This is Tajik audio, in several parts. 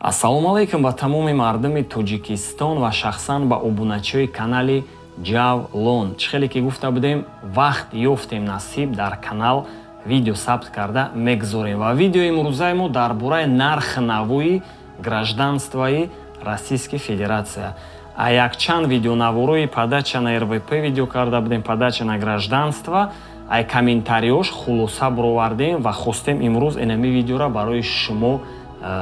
Ассалому алайкум ба тамоми мардуми Тоҷикистон ва шахсан ба обуначиҳои канали Ҷавлон. Чӣ хеле ки гуфта будем, вақт ёфтем насиб дар канал видео сабт карда мегузорем. Ва видеои имрӯзаи мо дар бораи нархи навои гражданствои Российской Федератсия. А якчанд видеонаворои подача на РВП видео карда будем, подача на гражданство. Ай комментариёш хулоса буровардем ва хостем имрӯз инами видеора барои шумо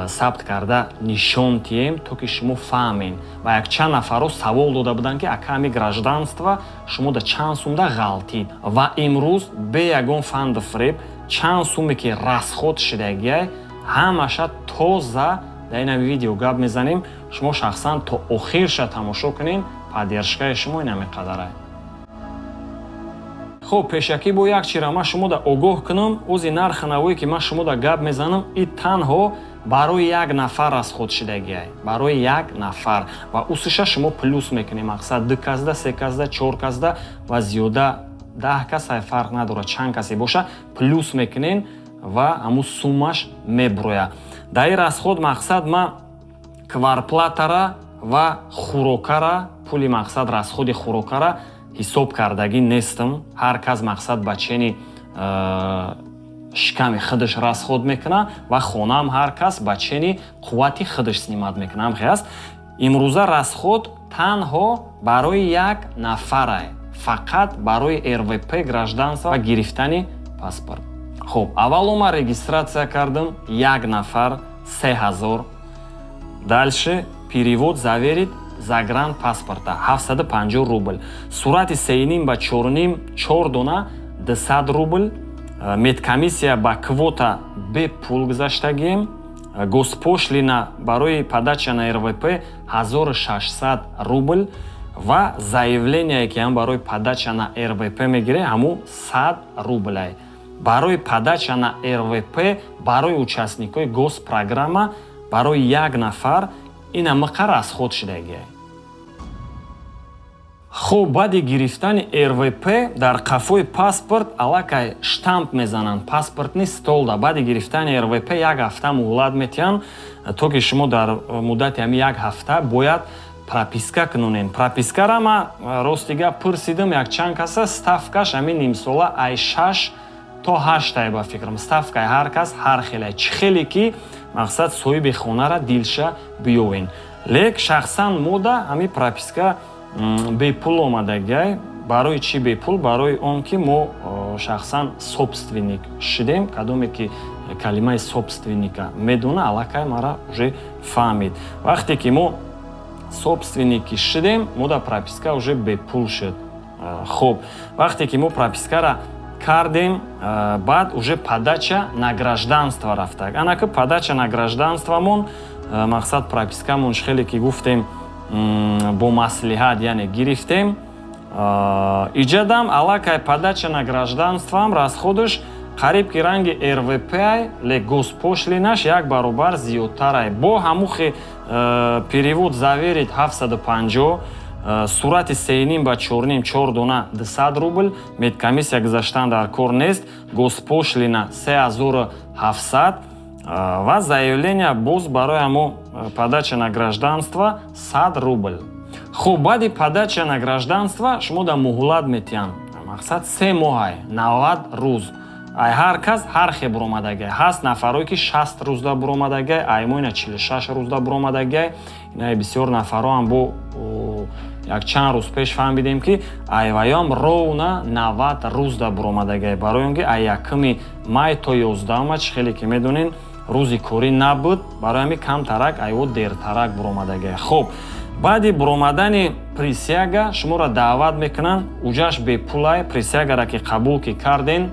сабт карда нишон тием, то ки шумо фаҳмед. Ва якчанд нафаро савол дода буданд ки аками гражданство шумо да чанд сум да ғалтид. Ва имрӯз бе ягон фанду фреб чанд суме ки расход шудагиай ҳамаша тоза дар инами видео гап мезанем. Шумо шахсан то охирша тамошо кунед, поддержкаи шумо инами қадарай. Хуб, пешакӣ бо як чира ман шумо да огоҳ кунам, ози нархи навое ки ман шумо да гап мезанам, и танҳо барои як нафар расход шудагиай, барои як нафар. Ва усиша шумо плюс мекунем, мақсад 2 казда, 3 казда, 4 казда ва зиёда 10 кас фарқ надорад, чанд касе боша, плюс мекунен ва ҳамун суммаш мебурояд. Дар ин расход мақсад ман кварплатара ва хӯрокара, пули мақсад расходи хӯрокара ҳисоб кардагӣ нестам. Ҳар кас мақсад ба чени шиками худаш расход мекуна ва хонаам ҳар кас ба чени қуввати худаш снимат мекуна. Ҳамхе аст. Имрӯза расход танҳо барои як нафарай, фақат барои РВП гражданство ва гирифтани паспорт. Хуб, аввало ман регистратсия кардам, як нафар 3000. Дальше перевод заверит загранпаспорта 750 рубл. Сурати 3,5 ба 4,5 4 дона 200 рубл. Медкомиссия ба квота бе пул гузаштагием. Госпошлина барои подача на РВП 1600 рубл. Ва заявление ки ҳам барои подача на РВП мегире ҳамун 100 рублай. Барои подача на РВП барои участникои госпрограмма барои як нафар ин ҳамақа расход шудагиай. Хуб, баъди гирифтани РВП дар қафои паспорт аллакай штамп мезананд. Паспортни столда баъди гирифтани РВП як ҳафта муҳлат метиҳанд, то ки шумо дар муддати ҳами як ҳафта бояд прописка кунонед. Пропискара ман рости гап пурсидам якчанд каса, ставкаш ҳами нимсола ай 6 то 8 ба фикрам. Ставкаи ҳар кас ҳар хеле. Чӣ хеле ки мақсад соҳиби хонара дилша биёвен. Лек шахсан мода ҳами прописка бепул омадагиай. Барои чӣ бепул? Барои он ки мо шахсан собственник шудем. Кадоме ки калимаи собственника медона, аллакай мара уже фаҳмид. Вақте ки мо собственники шудем, мода прописка уже бепул шуд. Хуб, вақте ки мо пропискара кардем, баъд уже подача на гражданство рафтаг. Анаки подача на гражданствомон мақсад пропискамон хеле ки гуфтем бо маслиҳат яъне гирифтем. Иҷадам аллакай подача на гражданствам расходаш қариб ки ранги РВП лек госпошлинаш як баробар зиёдтарай. Бо ҳамухи перевод заверит 750, сурати 3,5 ба 4,5 4 дона 200 рубл. Медкомиссия гузаштан дар кор нест. Госпошлина 3700 ва заявление боз барои ҳамо подача на гражданство 100 рубл. Хуб, баъди подача на гражданство шумо да муҳлат метиҳанд. Мақсад 3 моҳай 90 рӯз. Ай ҳар кас ҳар хел буромадагиай. Ҳаст нафарое ки 60 рӯз да буромадагиай, ай мо ина 46 рӯз да буромадагиай. Ина бисёр нафароам бо якчанд рӯз пеш фаҳмидем ки айваёам ровна 90 рӯз да буромадагиай. Барои он ки ай 1 май то 11 чӣ хеле ки медонен рӯзи корӣ набуд, барои ҳами камтарак айво дертарак буромадагиай. Хуб, баъди буромадани присяга шуморо даъват мекунанд. уҷаш бепулай. Присягара ки қабул ки карден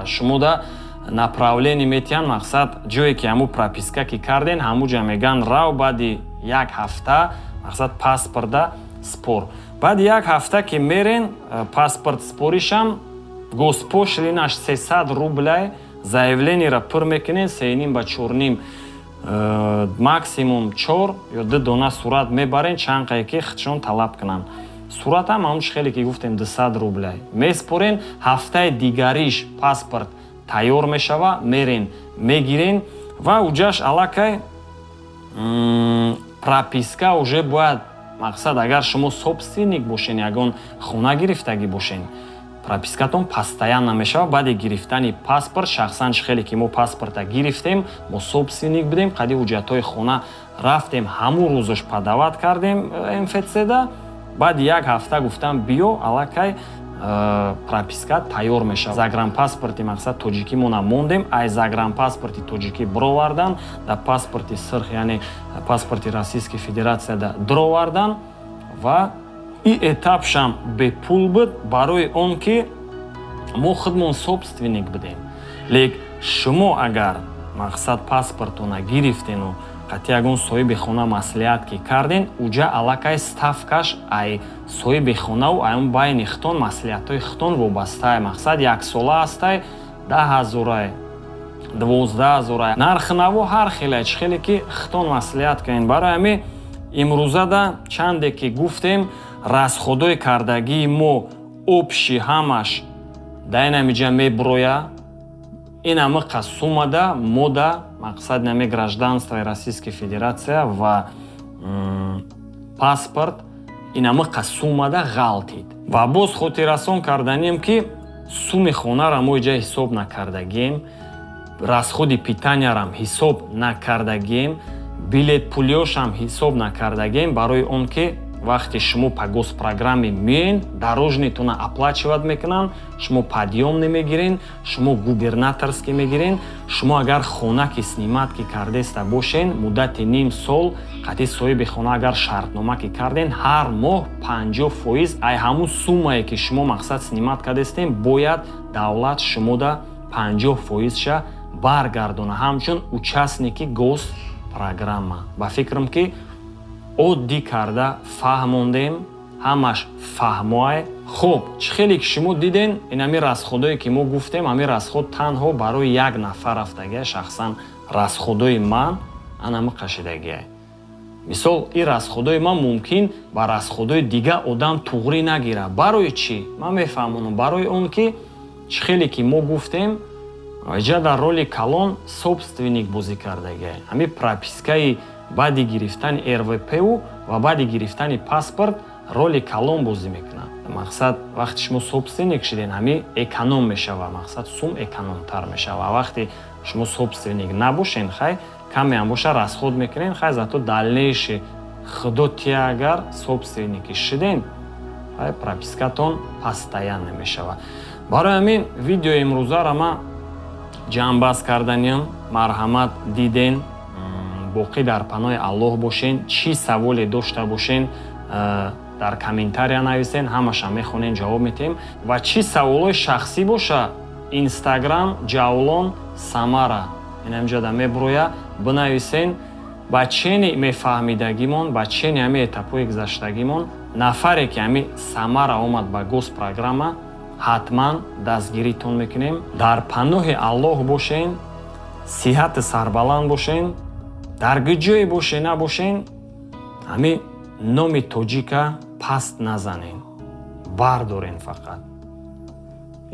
шумо да направление метиҳанд. Мақсад ҷое ки ҳамун прописка ки карден ҳамуҷа меган рав баъди як ҳафта мақсад паспорта спор. Баъди як ҳафта ки мерен паспорт споришам госпошлинаш 300 рублай. Заявлениеро пур мекунен 3,5 ба 4,5 максимум 4 ё 2 дона сурат мебарен, чанд қае ки худшон талаб кунанд. Суратам ҳамун чӣ хеле ки гуфтем 200 рублай. Меспорен, ҳафтаи дигариш паспорт тайёр мешава, мерен мегирен ва уҷаш аллакай прописка уже бояд мақсад агар шумо собственник бошен ягон хона гирифтагӣ бошен пропискатон постоянно мешавад баъди гирифтани паспорт шахсан чӣ хеле ки мо паспорта гирифтем мо собственник будем қади ҳуҷҷатҳои хона рафтем ҳамун рӯзош падават кардем МФЦ-да баъди як ҳафта гуфтам биё аллакай прописка тайёр мешавад загранпаспорти мақсад тоҷикӣ мо намондем ай загранпаспорти тоҷикӣ бировардан да паспорти сирх яъне паспорти Российской Федератсияда дировардан ва и этапшам бепул буд барои он ки мо худмон собственник будем лек шумо агар мақсад паспортона гирифтену қати ягон соҳиби хона маслиҳат ки карден уҷа аллакай ставкаш ай соҳиби хонаву аён байни хитон маслиҳатҳои хитон вобастае мақсад яксола астай 10,000 12,000 нархи наво ҳар хеле чӣ хеле ки хитон маслиҳат кунед барои ҳамин имрӯзада чанде ки гуфтем расходҳои кардагии мо общи ҳамаш дар ин ҳамиҷа меброя ин ҳамақа суммада мода мақсад нами гражданствои Российской Федерация ва паспорт ин ҳамақа суммада ғалтид ва боз хотиррасон карданем ки суми хонара мо иҷа ҳисоб накардагем расходи питаниярам ҳисоб накардагем билет пулиёшам ҳисоб накардагем барои он ки вақте шумо па госпрограмме меен дорожнитона оплачиват мекунанд шумо подъёмный мегирен шумо губернаторский мегирен шумо агар хона ки сниматки кардеста бошен муддати ним сол қати соҳиби хона агар шартнома ки карден ҳар моҳ 50% ай ҳамун суммае ки шумо мақсад снимат кардестем бояд давлат шумода 50% ша баргардона ҳамчун участники госпрограмма ба фикрам ки оддӣ карда фаҳмондем ҳамаш фаҳмоай хуб чӣ хеле ки шумо диден ин ҳамин расходҳое ки мо гуфтем ҳамин расход танҳо барои як нафар рафтагия шахсан расходҳои ман анама қашидагия мисол ин расходҳои ман мумкин ба расходҳои дига одам туғри нагира барои чӣ ман мефаҳмонам барои он ки чӣ хеле ки мо гуфтем иҷа дар роли калон собственник бозӣ кардагия ҳамин пропискаи баъди гирифтани РВП ва баъди гирифтани паспорт роли калон бозӣ мекунад мақсад вақти шумо собственник шиден ҳамин эконом мешавад мақсад сум экономтар мешавад вақти шумо собственник набошен хай каме ҳам боша расход мекунен хай зато дальнейши худоти агар собственники шиден хай пропискатон постоянно мешавад барои ҳамин видеои имрӯзаро ман ҷамъбаст карданем марҳамат диден боқӣ дар паноҳи Аллоҳ бошен чӣ саволе дошта бошен дар комментария нависен ҳамаша мехонем ҷавоб медиҳем ва чӣ саволҳои шахсӣ боша Instagram ҷавлон Самара ин ҳамҷода меброя бинависен ба чени мефаҳмидагимон ба чени ҳамин этапҳои гузаштагимон нафаре ки ҳамин Самара омад ба госпрограмма ҳатман дастгиритон мекунем дар паноҳи Аллоҳ бошен сиҳати сарбаланд бошен дар гуҷое бошен набошен ҳамин номи тоҷика паст назанен бардорен фақат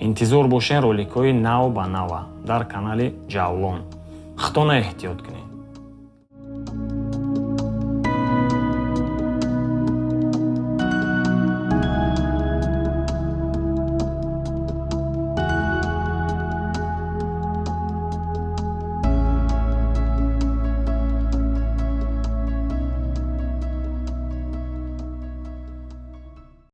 интизор бошен роликҳои нав ба нава дар канали ҷавлон хитона эҳтиёт кунед